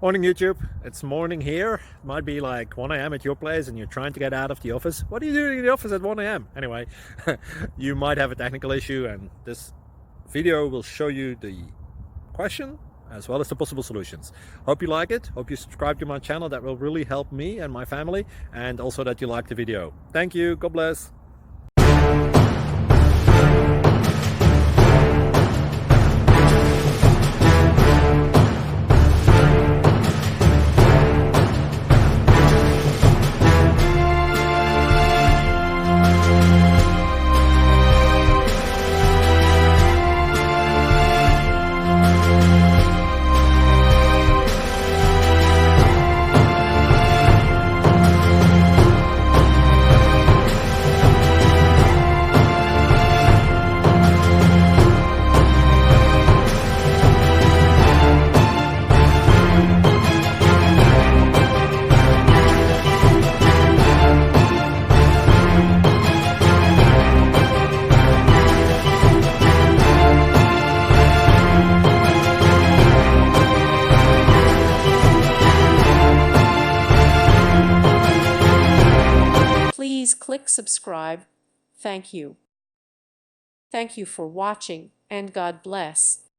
Morning YouTube, it's morning here. It might be like 1 a.m. at your place and you're trying to get out of the office. What are you doing in the office at 1 a.m.? Anyway, you might have a technical issue and this video will show you the question as well as the possible solutions. Hope you like it, hope you subscribe to my channel. That will really help me and my family, and also that you like the video. Thank you, God bless. Please click subscribe. Thank you. Thank you for watching, and God bless.